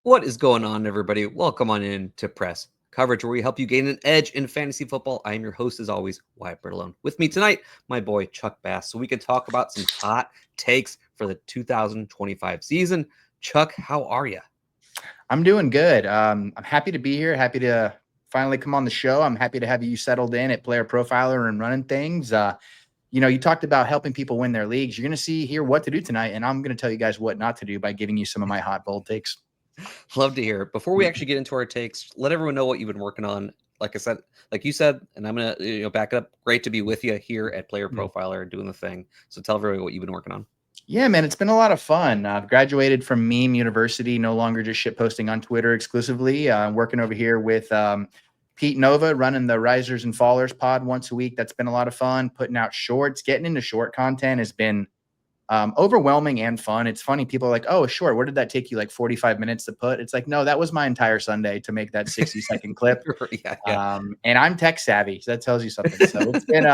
What is going on, everybody? Welcome on in to Press Coverage, where we help you gain an edge in fantasy football. I am your host, as always, Wyatt Bertolone. With me tonight, my boy Chuck Bass, so we can talk about some hot takes for the 2025 season. Chuck, how are you? I'm doing good. I'm happy to be here. Happy to finally come on the show. I'm happy to have you settled in at Player Profiler and running things. You talked about helping people win their leagues. You're going to hear what to do tonight, and I'm going to tell you guys what not to do by giving you some of my hot bold takes. Love to hear it. Before we actually get into our takes, let everyone know what you've been working on. Like I said, like you said, and I'm going to back it up. Great to be with you here at Player Profiler doing the thing. So tell everybody what you've been working on. Yeah, man, it's been a lot of fun. I've graduated from Meme University, no longer just shit posting on Twitter exclusively. Working over here with Pete Nova, running the Risers and Fallers pod once a week. That's been a lot of fun. Putting out shorts, getting into short content has been overwhelming and fun. It's funny. People are like, oh, sure. Where did that take you? Like 45 minutes to put? It's like, no, that was my entire Sunday to make that 60-second clip. Yeah. And I'm tech savvy. So that tells you something. So it's been,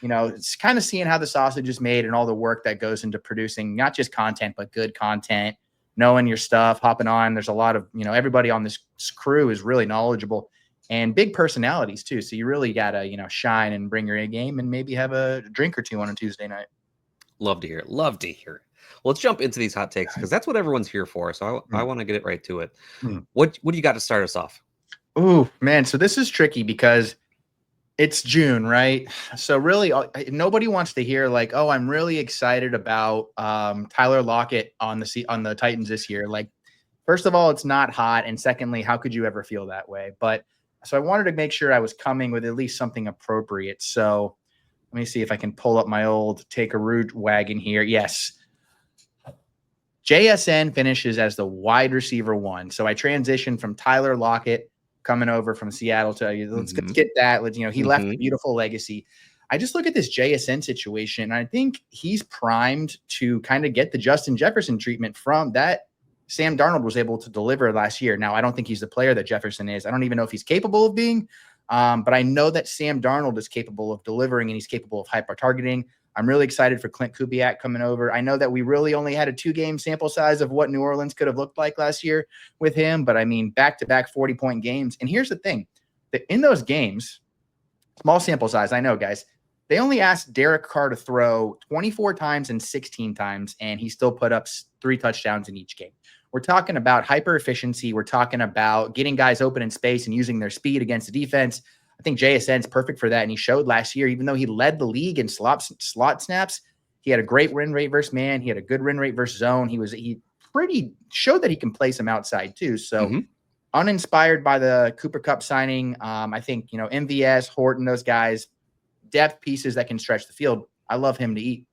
it's kind of seeing how the sausage is made and all the work that goes into producing not just content, but good content, knowing your stuff, hopping on. There's a lot of, everybody on this crew is really knowledgeable and big personalities too. So you really got to, shine and bring your A game and maybe have a drink or two on a Tuesday night. Love to hear it. Love to hear it. Well, let's jump into these hot takes because that's what everyone's here for. So I want to get it right to it. What do you got to start us off? Oh, man. So this is tricky because it's June, right? So really, nobody wants to hear like, oh, I'm really excited about Tyler Lockett on the Titans this year. Like, first of all, it's not hot. And secondly, how could you ever feel that way? But so I wanted to make sure I was coming with at least something appropriate. So let me see if I can pull up my old Take a Root wagon here. Yes. JSN finishes as the wide receiver 1. So I transitioned from Tyler Lockett coming over from Seattle to let's get that. He left a beautiful legacy. I just look at this JSN situation, and I think he's primed to kind of get the Justin Jefferson treatment from that Sam Darnold was able to deliver last year. Now, I don't think he's the player that Jefferson is. I don't even know if he's capable of being. But I know that Sam Darnold is capable of delivering and he's capable of hyper targeting. I'm really excited for Clint Kubiak coming over. I know that we really only had a 2-game sample size of what New Orleans could have looked like last year with him. But I mean, back-to-back 40-point games. And here's the thing, that in those games, small sample size, I know, guys, they only asked Derek Carr to throw 24 times and 16 times, and he still put up 3 touchdowns in each game. We're talking about hyper efficiency. We're talking about getting guys open in space and using their speed against the defense. I think JSN's perfect for that. And he showed last year, even though he led the league in slot snaps, he had a great win rate versus man. He had a good win rate versus zone. He pretty showed that he can play some outside too. So uninspired by the Cooper Kupp signing, I think, MVS, Horton, those guys, depth pieces that can stretch the field. I love him to eat.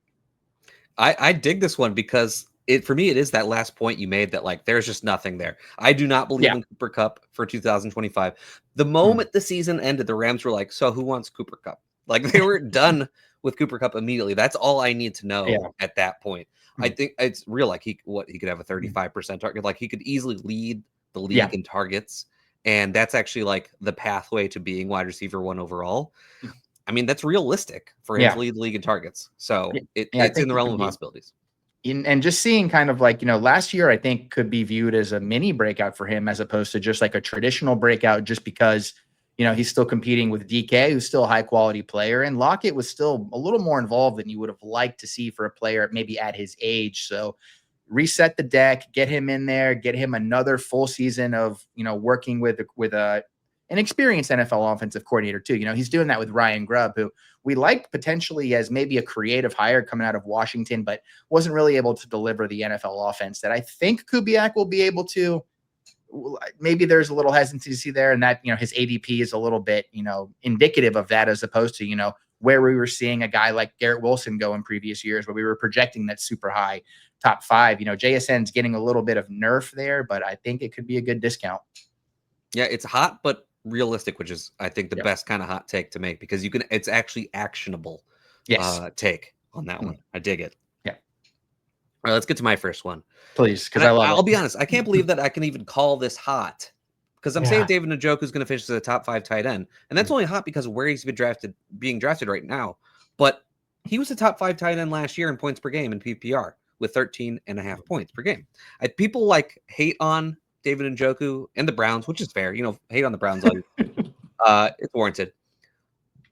I dig this one because for me, it is that last point you made that like there's just nothing there. I do not believe in Cooper Kupp for 2025. The moment the season ended, the Rams were like, so who wants Cooper Kupp? Like they were done with Cooper Kupp immediately. That's all I need to know at that point. I think it's real. Like he could have a 35% target. Like he could easily lead the league in targets. And that's actually like the pathway to being wide receiver 1 overall. I mean, that's realistic for him to lead the league in targets. So it's in the realm of possibilities. And just seeing kind of like, last year, I think could be viewed as a mini breakout for him as opposed to just like a traditional breakout, just because, he's still competing with DK, who's still a high quality player. And Lockett was still a little more involved than you would have liked to see for a player maybe at his age. So reset the deck, get him in there, get him another full season of, working with an experienced NFL offensive coordinator too. He's doing that with Ryan Grubb, who we liked potentially as maybe a creative hire coming out of Washington, but wasn't really able to deliver the NFL offense that I think Kubiak will be able to. Maybe there's a little hesitancy there, and that, his ADP is a little bit, indicative of that, as opposed to, where we were seeing a guy like Garrett Wilson go in previous years, where we were projecting that super high top 5. JSN's getting a little bit of nerf there, but I think it could be a good discount. Yeah, it's hot, but realistic, which is I think the best kind of hot take to make, because it's actually actionable take on that one. I dig it. Yeah. All right, let's get to my first one, please, because I'll be honest, I can't believe that I can even call this hot, because I'm saying David Njoku is going to finish as a top 5 tight end, and that's only hot because of where he's being drafted right now. But he was a top 5 tight end last year in points per game in PPR with 13.5 points per game. People hate on David Njoku and the Browns, which is fair. Hate on the Browns all you. It's warranted.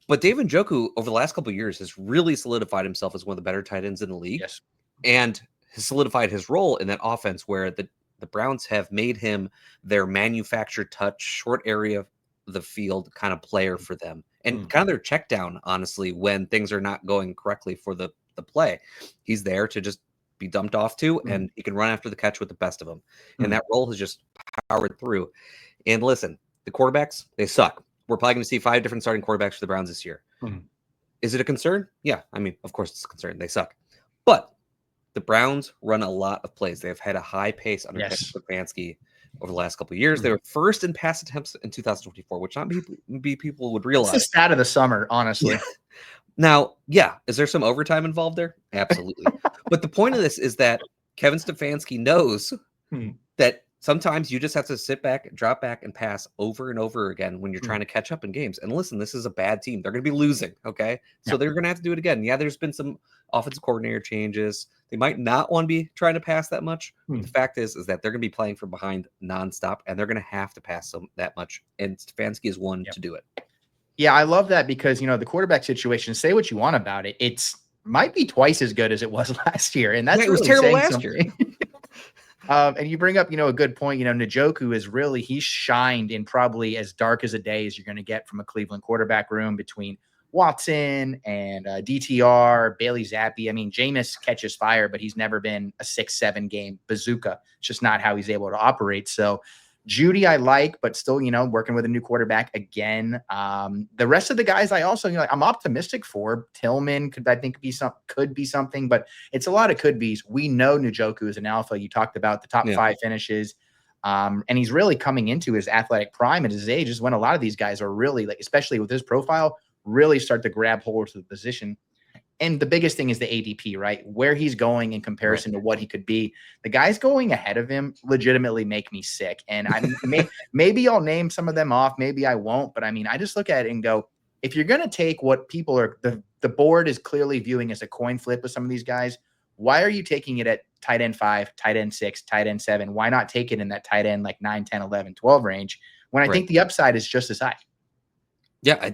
But David Njoku over the last couple of years has really solidified himself as one of the better tight ends in the league. Yes. And has solidified his role in that offense where the Browns have made him their manufactured touch, short area of the field kind of player for them. And kind of their check down, honestly, when things are not going correctly for the play. He's there to just be dumped off to, and he can run after the catch with the best of them. And that role has just powered through. And listen, the quarterbacks, they suck. We're probably going to see 5 different starting quarterbacks for the Browns this year. Is it a concern? Yeah. I mean, of course it's a concern. They suck. But the Browns run a lot of plays. They've had a high pace under Kevin Stefanski over the last couple of years. They were first in pass attempts in 2024, which not be people would realize. It's the stat of the summer, honestly. Yeah. Now, is there some overtime involved there? Absolutely. But the point of this is that Kevin Stefanski knows that sometimes you just have to sit back, drop back, and pass over and over again when you're trying to catch up in games. And listen, this is a bad team. They're going to be losing, okay? So they're going to have to do it again. Yeah, there's been some offensive coordinator changes. They might not want to be trying to pass that much. The fact is that they're going to be playing from behind nonstop, and they're going to have to pass that much. And Stefanski is one to do it. Yeah, I love that because, the quarterback situation, say what you want about it, it's might be twice as good as it was last year. And that's it was terrible last year. And you bring up, a good point. Njoku is really, he's shined in probably as dark as a day as you're going to get from a Cleveland quarterback room between Watson and DTR, Bailey Zappi. I mean, Jameis catches fire, but he's never been a 6-7 game bazooka. It's just not how he's able to operate. So Judy, I like, but still, working with a new quarterback again. The rest of the guys, I also, I'm optimistic for. Tillman could be something, but it's a lot of could be's. We know Njoku is an alpha. You talked about the top 5 finishes. And he's really coming into his athletic prime at his age is when a lot of these guys are really, like, especially with his profile, really start to grab hold of the position. And the biggest thing is the ADP, right? Where he's going in comparison to what he could be. The guys going ahead of him legitimately make me sick. And maybe I'll name some of them off. Maybe I won't. But I mean, I just look at it and go, if you're going to take what people are, the board is clearly viewing as a coin flip with some of these guys, why are you taking it at tight end 5, tight end 6, tight end 7? Why not take it in that tight end like 9, 10, 11, 12 range when I think the upside is just as high? Yeah,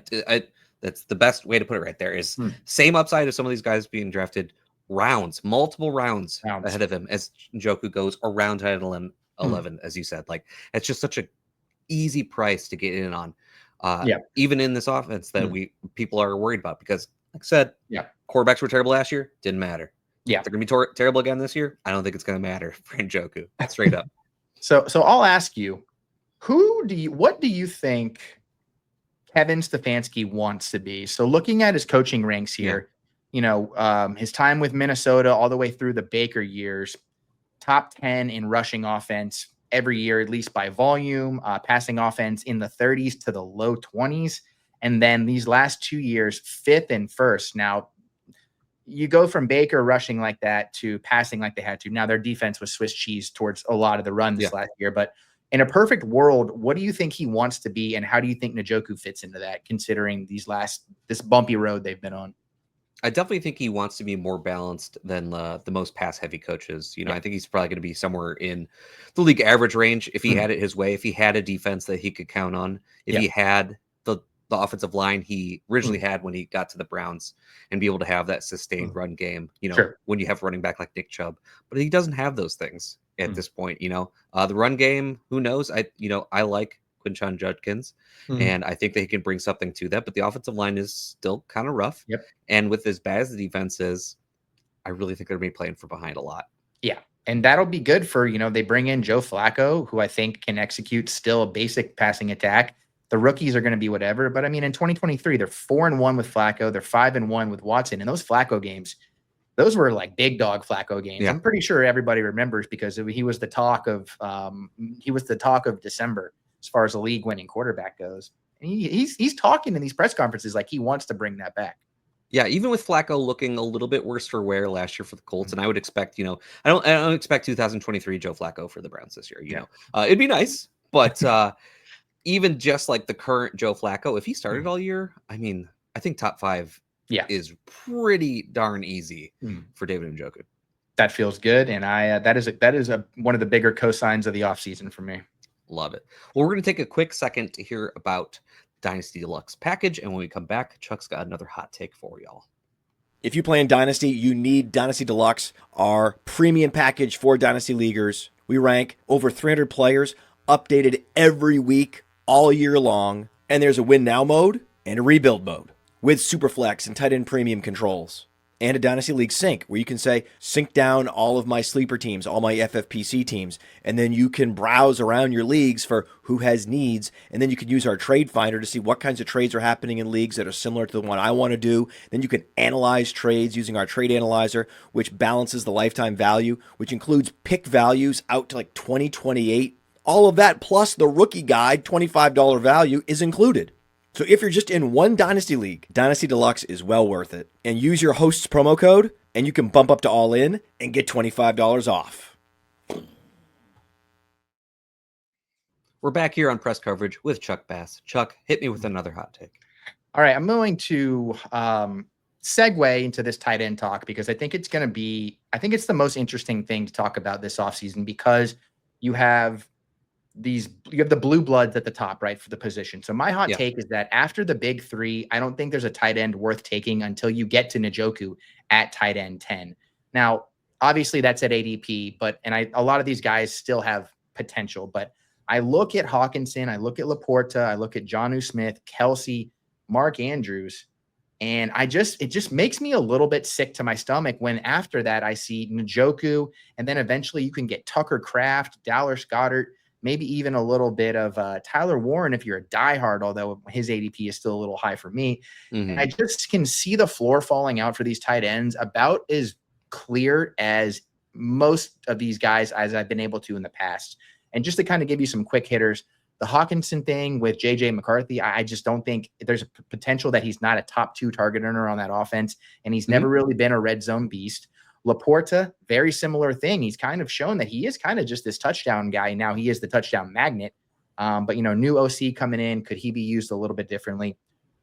that's the best way to put it right there is same upside as some of these guys being drafted multiple rounds ahead of him as Njoku goes around tight end 11, as you said. Like, it's just such a easy price to get in on. Even in this offense that people are worried about because, like I said, quarterbacks were terrible last year. Didn't matter. They're going to be terrible again this year. I don't think it's going to matter for Njoku. Straight up. So I'll ask you, what do you think Kevin Stefanski wants to be? So looking at his coaching ranks here, his time with Minnesota all the way through the Baker years, top 10 in rushing offense every year, at least by volume, passing offense in the 30s to the low 20s. And then these last 2 years, 5th and 1st. Now, you go from Baker rushing like that to passing like they had to. Now, their defense was Swiss cheese towards a lot of the run this last year. But in a perfect world, what do you think he wants to be? And how do you think Njoku fits into that, considering this bumpy road they've been on? I definitely think he wants to be more balanced than the most pass-heavy coaches. I think he's probably going to be somewhere in the league average range if he had it his way, if he had a defense that he could count on, if he had the offensive line he originally had when he got to the Browns and be able to have that sustained run game, when you have running back like Nick Chubb. But he doesn't have those things at this point. The run game, who knows? I like Quinshon Judkins, and I think that he can bring something to that. But the offensive line is still kind of rough. And with as bad as the defense is, I really think they're going to be playing from behind a lot. Yeah. And that'll be good for, they bring in Joe Flacco, who I think can execute still a basic passing attack. The rookies are going to be whatever. But I mean, in 2023, they're 4-1 with Flacco. They're 5-1 with Watson. And those Flacco games, those were like big dog Flacco games. I'm pretty sure everybody remembers because he was the talk of December as far as the league winning quarterback goes. And he's talking in these press conferences like he wants to bring that back. Yeah, even with Flacco looking a little bit worse for wear last year for the Colts, and I would expect, I don't expect 2023 Joe Flacco for the Browns this year. It'd be nice, but even just like the current Joe Flacco, if he started all year, I mean, I think top 5 is pretty darn easy for David Njoku. That feels good, and that is one of the bigger cosigns of the offseason for me. Love it. Well, we're going to take a quick second to hear about Dynasty Deluxe package, and when we come back, Chuck's got another hot take for y'all. If you play in Dynasty, you need Dynasty Deluxe, our premium package for Dynasty Leaguers. We rank over 300 players, updated every week, all year long, and there's a win now mode and a rebuild mode with Superflex and tight end premium controls. And a Dynasty League sync, where you can say, sync down all of my sleeper teams, all my FFPC teams, and then you can browse around your leagues for who has needs, and then you can use our trade finder to see what kinds of trades are happening in leagues that are similar to the one I want to do. Then you can analyze trades using our trade analyzer, which balances the lifetime value, which includes pick values out to like 2028. All of that, plus the rookie guide, $25 value, is included. So if you're just in one Dynasty League, Dynasty Deluxe is well worth it. And use your host's promo code, and you can bump up to all in and get $25 off. We're back here on press coverage with Chuck Bass. Chuck, hit me with another hot take. All right, I'm going to segue into this tight end talk because I think it's the most interesting thing to talk about this offseason because you have the blue bloods at the top, right, for the position. So my hot take is that after the big three, I don't think there's a tight end worth taking until you get to Njoku at tight end 10. Now, obviously that's at ADP, a lot of these guys still have potential, but I look at Hawkinson, I look at Laporta, I look at Jonnu Smith, Kelsey, Mark Andrews, and it just makes me a little bit sick to my stomach when after that I see Njoku, and then eventually you can get Tucker Kraft, Dallas Goedert, maybe even a little bit of Tyler Warren if you're a diehard, although his ADP is still a little high for me. Mm-hmm. And I just can see the floor falling out for these tight ends about as clear as most of these guys as I've been able to in the past. And just to kind of give you some quick hitters, the Hawkinson thing with JJ McCarthy, I just don't think there's a potential that he's not a top 2 target earner on that offense. And he's never really been a red zone beast. Laporta, very similar thing. He's kind of shown that he is kind of just this touchdown guy. Now he is the touchdown magnet. But, new OC coming in, could he be used a little bit differently?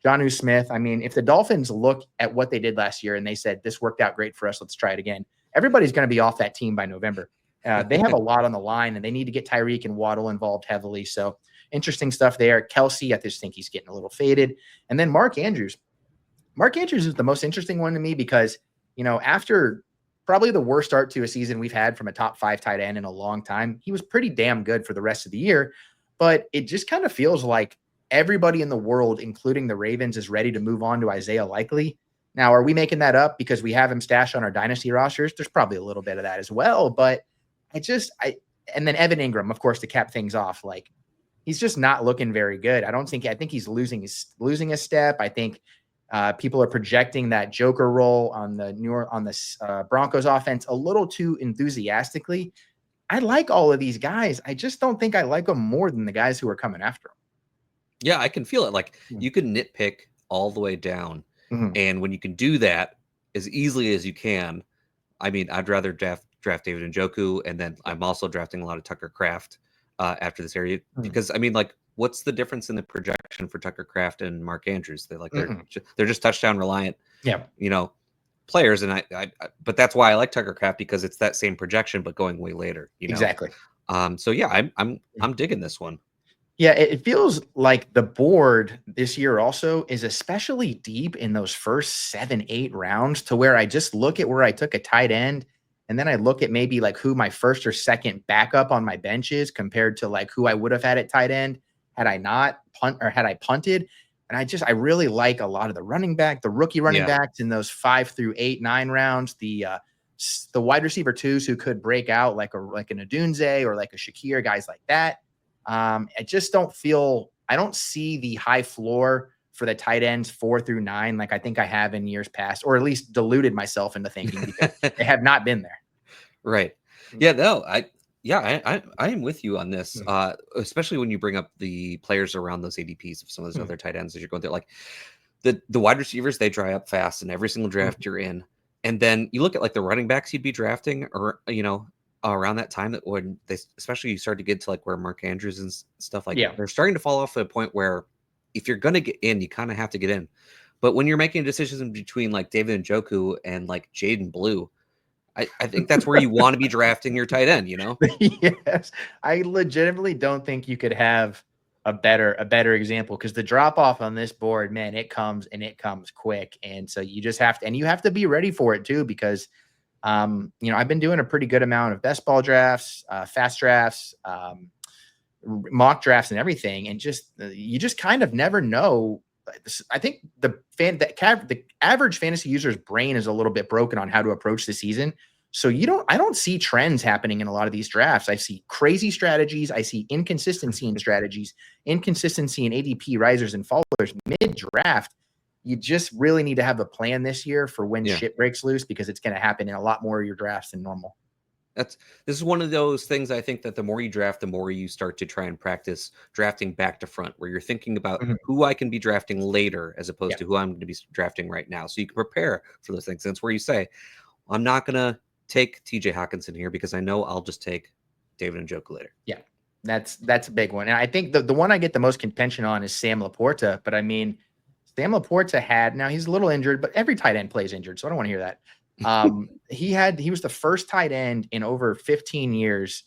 Jonnu Smith, I mean, if the Dolphins look at what they did last year and they said, this worked out great for us, let's try it again, everybody's going to be off that team by November. They have a lot on the line, and they need to get Tyreek and Waddle involved heavily. So interesting stuff there. Kelsey, I just think he's getting a little faded. And then Mark Andrews. Mark Andrews is the most interesting one to me because, after probably the worst start to a season we've had from a top 5 tight end in a long time, he was pretty damn good for the rest of the year. But it just kind of feels like everybody in the world, including the Ravens, is ready to move on to Isaiah Likely. Now, are we making that up because we have him stashed on our dynasty rosters? There's probably a little bit of that as well. But and then Evan Ingram, of course, to cap things off, like he's just not looking very good. I think he's losing a step. I think people are projecting that Joker role on the Broncos offense a little too enthusiastically. I like all of these guys. I just don't think I like them more than the guys who are coming after them. Yeah, I can feel it. Like you can nitpick all the way down. Mm-hmm. And when you can do that as easily as you can, I mean, I'd rather draft David Njoku, and then I'm also drafting a lot of Tucker Kraft after this area because I mean, like, what's the difference in the projection for Tucker Kraft and Mark Andrews? They're just touchdown reliant, players, and I but that's why I like Tucker Kraft because it's that same projection but going way later. Exactly. So yeah, I'm digging this one. Yeah, it feels like the board this year also is especially deep in those first 7-8 rounds to where I just look at where I took a tight end and then I look at maybe like who my first or second backup on my bench is compared to like who I would have had at tight end had I not punted. And I really like a lot of the rookie running backs in those 5 through 8, 9 rounds, the wide receiver 2s who could break out like an Odunze or like a Shakir, guys like that. I just don't see the high floor for the tight ends 4 through 9 like I think I have in years past, or at least deluded myself into thinking because they have not been there. Right. Yeah, no, I am with you on this, especially when you bring up the players around those ADPs of some of those other tight ends as you're going through. Like the wide receivers, they dry up fast in every single draft you're in. And then you look at like the running backs you'd be drafting or, around that time that when they, especially you start to get to like where Mark Andrews and stuff like that, they're starting to fall off to a point where if you're going to get in, you kind of have to get in. But when you're making decisions in between like David Njoku and like Jaden Blue, I think that's where you want to be drafting your tight end, you know? Yes. I legitimately don't think you could have a better example, because the drop off on this board, man, it comes quick. And so you just have to, and you have to be ready for it too, because I've been doing a pretty good amount of best ball drafts, fast drafts, mock drafts and everything. And you just kind of never know. I think the average fantasy user's brain is a little bit broken on how to approach the season. So I don't see trends happening in a lot of these drafts. I see crazy strategies. I see inconsistency in strategies, inconsistency in ADP risers and fallers mid draft. You just really need to have a plan this year for when shit breaks loose, because it's going to happen in a lot more of your drafts than normal. This is one of those things. I think that the more you draft, the more you start to try and practice drafting back to front, where you're thinking about who I can be drafting later as opposed to who I'm going to be drafting right now. So you can prepare for those things. And it's where you say, I'm not going to take TJ Hawkinson here because I know I'll just take David Njoku later. Yeah, that's a big one. And I think the one I get the most contention on is Sam Laporta. But I mean, Sam Laporta now he's a little injured, but every tight end plays injured, so I don't want to hear that. He was the first tight end in over 15 years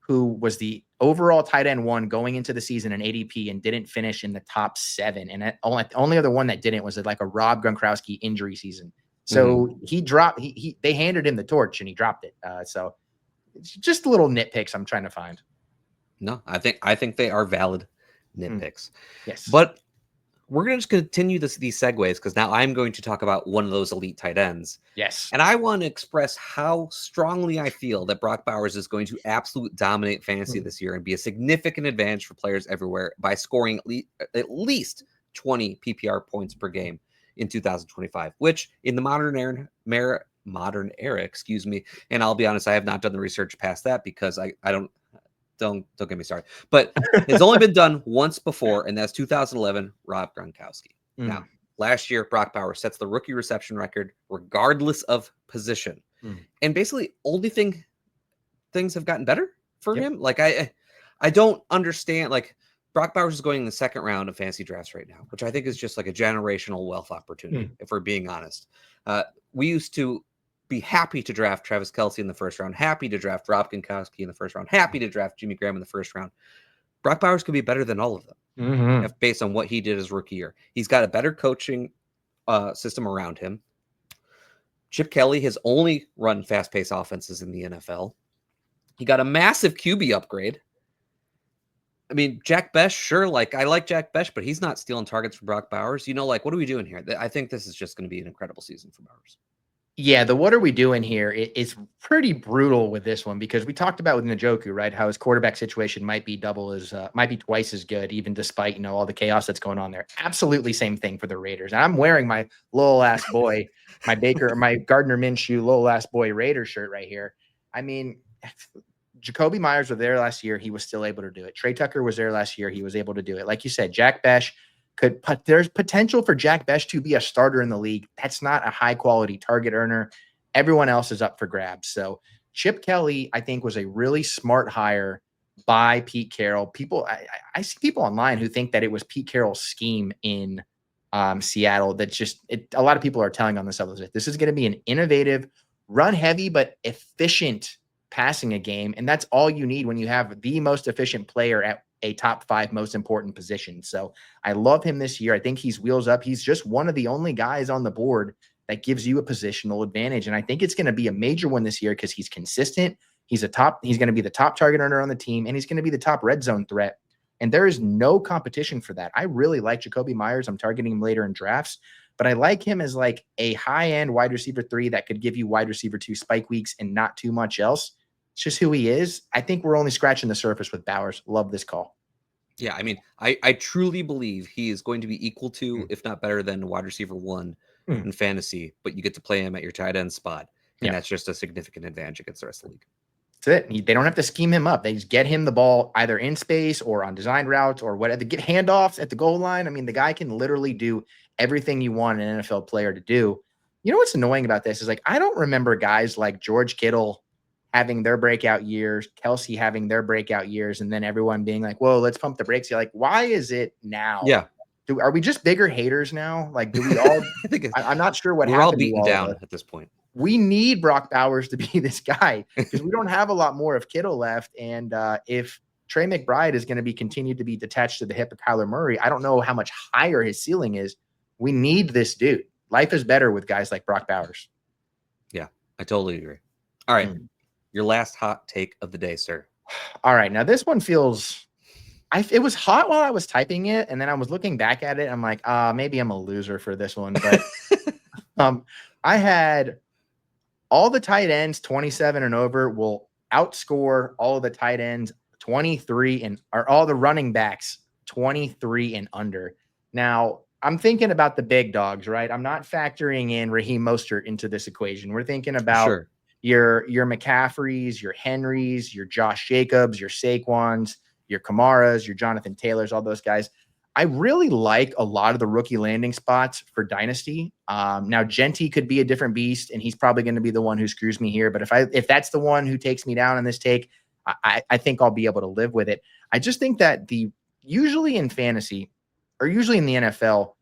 who was the overall tight end one going into the season in ADP and didn't finish in the top 7. And only other one that didn't was like a Rob Gronkowski injury season. So he dropped. They handed him the torch and he dropped it. So it's just little nitpicks I'm trying to find. No, I think they are valid nitpicks. Yes, but we're going to just continue these segues, because now I'm going to talk about one of those elite tight ends. Yes. And I want to express how strongly I feel that Brock Bowers is going to absolute dominate fantasy this year and be a significant advantage for players everywhere by scoring at least 20 PPR points per game in 2025, which in the modern era, excuse me. And I'll be honest, I have not done the research past that, because I don't get me started, but it's only been done once before, and that's 2011 Rob Gronkowski. Now, last year, Brock Bowers sets the rookie reception record regardless of position, and basically only things have gotten better for him. Like I don't understand. Like, Brock Bowers is going in the second round of fantasy drafts right now, which I think is just like a generational wealth opportunity. If we're being honest, we used to be happy to draft Travis Kelce in the first round, happy to draft Rob Gronkowski in the first round, happy to draft Jimmy Graham in the first round. Brock Bowers could be better than all of them based on what he did his rookie year. He's got a better coaching system around him. Chip Kelly has only run fast-paced offenses in the NFL. He got a massive QB upgrade. I mean, Jack Besh, sure, like I like Jack Besh, but he's not stealing targets for Brock Bowers. Like, what are we doing here? I think this is just going to be an incredible season for Bowers. Yeah, what are we doing here? It's pretty brutal with this one, because we talked about with Njoku, right? How his quarterback situation might be twice as good, even despite, all the chaos that's going on there. Absolutely same thing for the Raiders. And I'm wearing my little ass boy, my Gardner Minshew little ass boy Raider shirt right here. I mean, Jacoby Myers was there last year. He was still able to do it. Trey Tucker was there last year. He was able to do it. Like you said, Jack Besh there's potential for Jack Besh to be a starter in the league. That's not a high quality target earner. Everyone else is up for grabs. So Chip Kelly, I think, was a really smart hire by Pete Carroll. I see people online who think that it was Pete Carroll's scheme in Seattle. A lot of people are telling on this episode, this is going to be an innovative, run heavy, but efficient passing a game. And that's all you need when you have the most efficient player at a top 5 most important position. So I love him this year. I think he's wheels up. He's just one of the only guys on the board that gives you a positional advantage. And I think it's going to be a major one this year, because he's consistent. He's going to be the top target earner on the team, and he's going to be the top red zone threat. And there is no competition for that. I really like Jacoby Myers. I'm targeting him later in drafts, but I like him as like a high-end wide receiver 3 that could give you wide receiver 2 spike weeks and not too much else. It's just who he is. I think we're only scratching the surface with Bowers. Love this call. Yeah, I mean, I truly believe he is going to be equal to, if not better than, wide receiver 1 in fantasy, but you get to play him at your tight end spot, and that's just a significant advantage against the rest of the league. That's it. They don't have to scheme him up. They just get him the ball either in space or on design routes or whatever. Get handoffs at the goal line. I mean, the guy can literally do everything you want an NFL player to do. You know what's annoying about this is, like, I don't remember guys like George Kittle having their breakout years, Kelsey having their breakout years, and then everyone being like, whoa, let's pump the brakes. You're like, why is it now? Yeah. Are we just bigger haters now? Like, do we all? I'm not sure what we're happened. All beaten down at this point. we need Brock Bowers to be this guy because we don't have a lot more of Kittle left. And if Trey McBride is going to be continued to be detached to the hip of Kyler Murray, I don't know how much higher his ceiling is. We need this dude. Life is better with guys like Brock Bowers. Yeah, I totally agree. All right. Your last hot take of the day, sir. All right. Now this one feels it was hot while I was typing it, and then I was looking back at it. I'm like, maybe I'm a loser for this one. But I had all the tight ends 27 and over will outscore all of the tight ends 23 and or all the running backs 23 and under. Now, I'm thinking about the big dogs, right? I'm not factoring in Raheem Mostert into this equation. We're thinking about your McCaffreys, your Henrys, your Josh Jacobs, your Saquons, your Kamaras, your Jonathan Taylors, all those guys. I really like a lot of the rookie landing spots for Dynasty. Now, Genty could be a different beast, and he's probably going to be the one who screws me here. But if that's the one who takes me down in this take, I think I'll be able to live with it. I just think that usually in fantasy or usually in the NFL,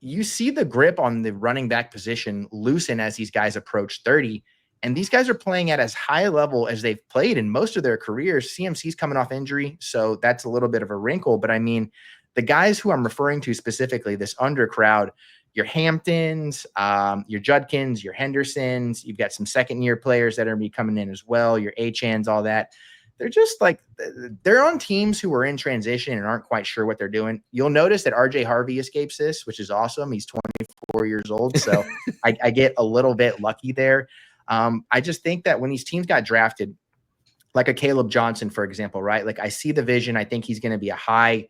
you see the grip on the running back position loosen as these guys approach 30. And these guys are playing at as high a level as they've played in most of their careers. CMC's coming off injury, so that's a little bit of a wrinkle. But I mean, the guys who I'm referring to specifically, this under crowd, your Hamptons, your Judkins, your Hendersons, you've got some second-year players that are going to be coming in as well, your Achans, all that. They're just like, they're on teams who are in transition and aren't quite sure what they're doing. You'll notice that RJ Harvey escapes this, which is awesome. He's 24 years old, so I get a little bit lucky there. I just think that when these teams got drafted, like a Caleb Johnson, for example, right? Like I see the vision. I think he's going to be a high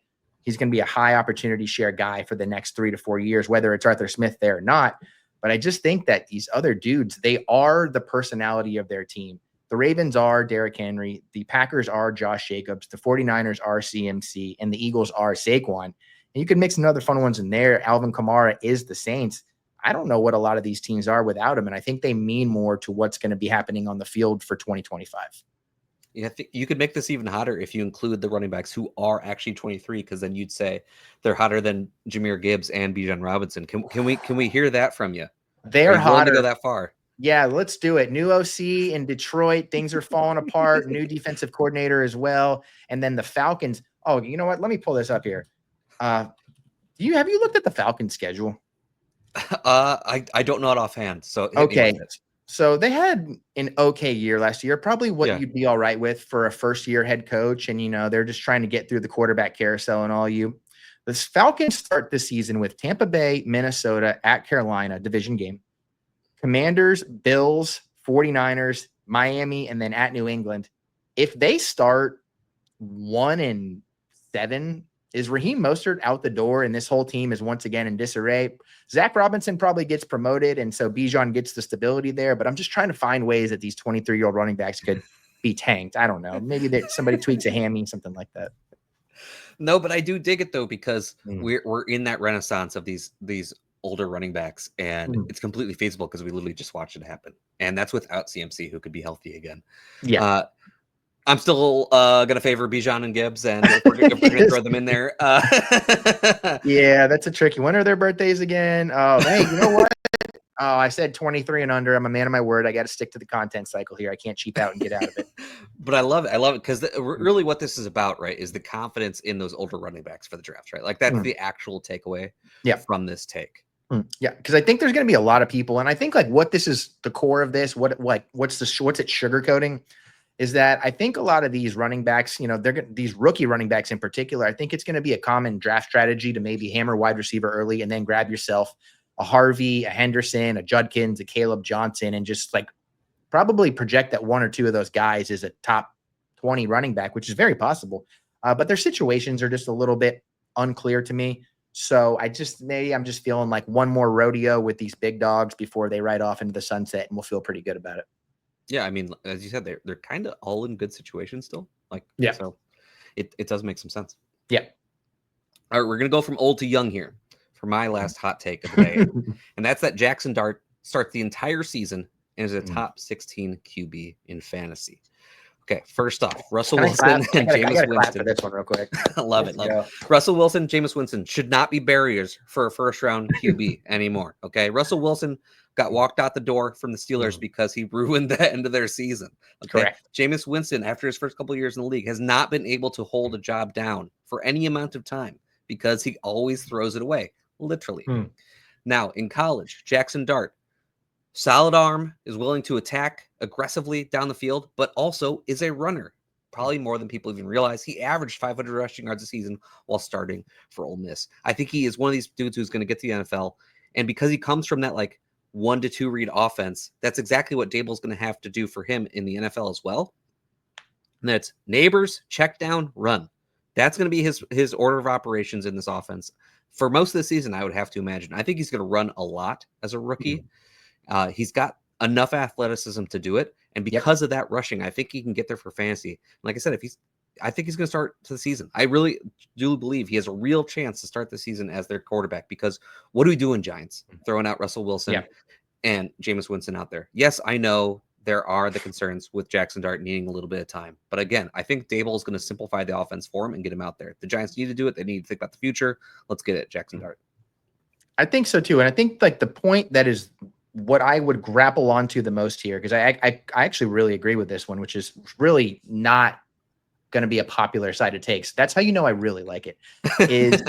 opportunity share guy for the next 3 to 4 years, whether it's Arthur Smith there or not. But I just think that these other dudes, they are the personality of their team. The Ravens are Derrick Henry. The Packers are Josh Jacobs. The 49ers are CMC. And the Eagles are Saquon. And you can mix some other fun ones in there. Alvin Kamara is the Saints. I don't know what a lot of these teams are without him. And I think they mean more to what's going to be happening on the field for 2025. Yeah, I think you could make this even hotter if you include the running backs who are actually 23, because then you'd say they're hotter than Jahmyr Gibbs and Bijan Robinson. Can we hear that from you? They're hotter. To go that far? Yeah, let's do it. New OC in Detroit. Things are falling apart. New defensive coordinator as well. And then the Falcons. Oh, you know what? Let me pull this up here. Have you looked at the Falcons schedule? I don't know it offhand. So okay. So they had an okay year last year, probably what you'd be all right with for a first-year head coach. And, they're just trying to get through the quarterback carousel and all you. The Falcons start the season with Tampa Bay, Minnesota, at Carolina, division game. Commanders, Bills, 49ers, Miami, and then at New England. If they start 1-7, is Raheem Mostert out the door and this whole team is once again in disarray? Zach Robinson probably gets promoted, and so Bijan gets the stability there. But I'm just trying to find ways that these 23-year-old running backs could be tanked. I don't know. Maybe somebody tweaks a hammy, something like that. No, but I do dig it, though, because we're in that renaissance of these older running backs, and it's completely feasible because we literally just watched it happen. And that's without CMC, who could be healthy again. Yeah. I'm still going to favor Bijan and Gibbs, and if we're going to throw them in there. Yeah, that's a tricky. When are their birthdays again? Oh, hey, you know what? Oh, I said 23 and under. I'm a man of my word. I got to stick to the content cycle here. I can't cheap out and get out of it. But I love it. I love it because really what this is about, right, is the confidence in those older running backs for the draft, right? Like that's the actual takeaway from this take. Yeah, because I think there's going to be a lot of people, and I think like what this is the core of this. What's it sugarcoating? Is that I think a lot of these running backs, these rookie running backs in particular, I think it's going to be a common draft strategy to maybe hammer wide receiver early and then grab yourself a Harvey, a Henderson, a Judkins, a Caleb Johnson, and just like probably project that one or two of those guys is a top 20 running back, which is very possible. But their situations are just a little bit unclear to me. So I'm just feeling like one more rodeo with these big dogs before they ride off into the sunset, and we'll feel pretty good about it. Yeah, I mean, as you said, they're kind of all in good situations still. So it does make some sense. Yeah. All right, we're gonna go from old to young here for my last hot take of the day, and that's that Jaxson Dart starts the entire season and is a top 16 QB in fantasy. Okay, first off, Russell Can I Wilson clap? and I Jameis gotta clap for Winston. this one real quick. I love it. Russell Wilson, Jameis Winston should not be barriers for a first-round QB anymore. Okay, Russell Wilson got walked out the door from the Steelers because he ruined the end of their season. Okay, Correct. Jameis Winston, after his first couple of years in the league, has not been able to hold a job down for any amount of time because he always throws it away, literally. Now, in college, Jaxson Dart, solid arm, is willing to attack aggressively down the field, but also is a runner. Probably more than people even realize. He averaged 500 rushing yards a season while starting for Ole Miss. I think he is one of these dudes who's going to get to the NFL. And because he comes from that like 1-2 read offense, that's exactly what Dable's going to have to do for him in the NFL as well. And that's neighbors, check down, run. That's going to be his order of operations in this offense. For most of the season, I would have to imagine. I think he's going to run a lot as a rookie. He's got enough athleticism to do it. And because of that rushing, I think he can get there for fantasy. Like I said, I think he's going to start the season. I really do believe he has a real chance to start the season as their quarterback, because what do we do in Giants? Throwing out Russell Wilson and Jameis Winston out there. Yes, I know there are the concerns with Jaxson Dart needing a little bit of time. But again, I think Dable is going to simplify the offense for him and get him out there. The Giants need to do it. They need to think about the future. Let's get it, Jaxson Dart. I think so too. And I think like the point that is what I would grapple onto the most here, because I actually really agree with this one, which is really not going to be a popular side of takes. That's how you know I really like it. Is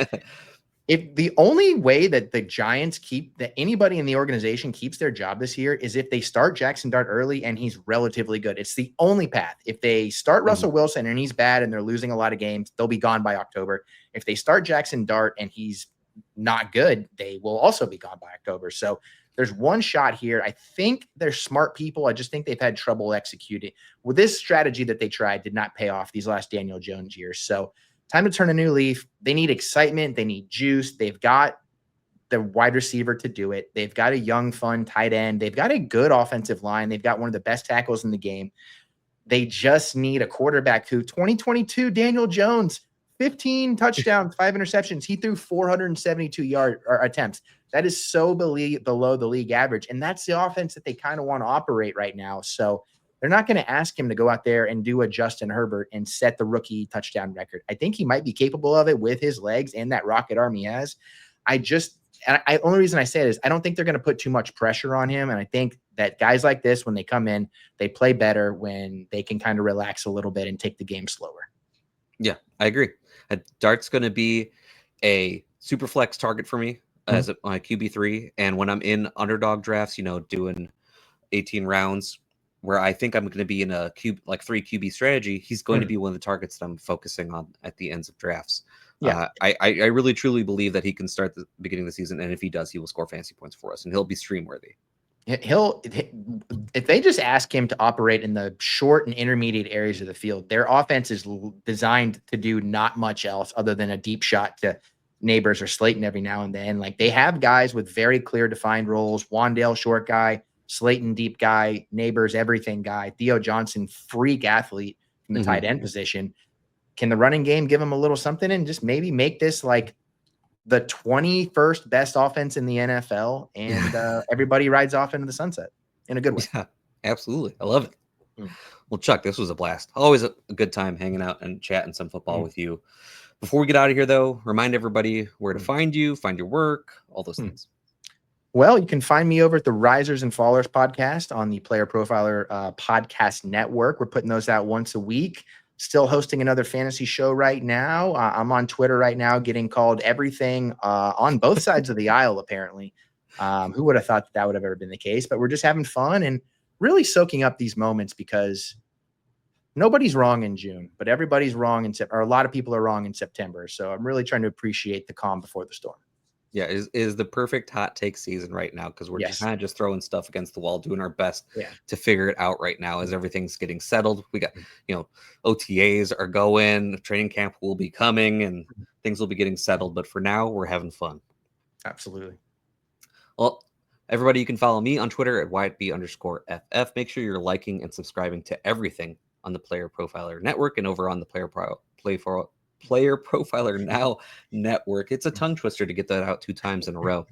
if the only way that the Giants that anybody in the organization keeps their job this year is if they start Jaxson Dart early and he's relatively good. It's the only path. If they start Russell Wilson and he's bad and they're losing a lot of games, they'll be gone by October. If they start Jaxson Dart and he's not good, they will also be gone by October. So there's one shot here. I think they're smart people. I just think they've had trouble executing. Well, this strategy that they tried did not pay off these last Daniel Jones years. So time to turn a new leaf. They need excitement. They need juice. They've got the wide receiver to do it. They've got a young, fun tight end. They've got a good offensive line. They've got one of the best tackles in the game. They just need a quarterback who 2022 Daniel Jones, 15 touchdowns, 5 interceptions. He threw 472 attempts. That is so below the league average. And that's the offense that they kind of want to operate right now. So they're not going to ask him to go out there and do a Justin Herbert and set the rookie touchdown record. I think he might be capable of it with his legs and that rocket arm he has. Only reason I say it is I don't think they're going to put too much pressure on him. And I think that guys like this, when they come in, they play better when they can kind of relax a little bit and take the game slower. Yeah, I agree. Dart's going to be a super flex target for me as my QB3. And when I'm in underdog drafts, doing 18 rounds where I think I'm going to be in a 3 QB strategy, he's going to be one of the targets that I'm focusing on at the ends of drafts. Yeah, I really truly believe that he can start the beginning of the season, and if he does, he will score fantasy points for us, and he'll be stream worthy. If they just ask him to operate in the short and intermediate areas of the field, their offense is designed to do not much else other than a deep shot to Neighbors or Slayton every now and then. Like, they have guys with very clear defined roles. Wandale, short guy; Slayton, deep guy; Neighbors, everything guy; Theo Johnson, freak athlete from the tight end position. Can the running game give him a little something and just maybe make this like the 21st best offense in the NFL, and everybody rides off into the sunset in a good way? Yeah, absolutely. I love it. Well, Chuck, this was a blast. Always a good time hanging out and chatting some football with you. Before we get out of here, though, remind everybody where to find you, find your work, all those things. Well, you can find me over at the Risers and Fallers podcast on the Player Profiler podcast network. We're putting those out once a week. Still hosting another fantasy show right now. I'm on Twitter right now getting called everything on both sides of the aisle, apparently. Who would have thought that would have ever been the case? But we're just having fun and really soaking up these moments, because nobody's wrong in June, but everybody's wrong or a lot of people are wrong in September. So I'm really trying to appreciate the calm before the storm. Yeah, is the perfect hot take season right now, because we're kind of just throwing stuff against the wall, doing our best to figure it out right now as everything's getting settled. We got, OTAs are going, training camp will be coming, and things will be getting settled. But for now, we're having fun. Absolutely. Well, everybody, you can follow me on Twitter at WyattB_FF. Make sure you're liking and subscribing to everything on the Player Profiler Network and over on the Player Profiler Now network. It's a tongue twister to get that out 2 times in a row,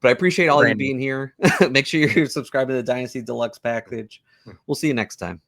but I appreciate all you being here. Make sure you're subscribing to the Dynasty Deluxe package. We'll see you next time.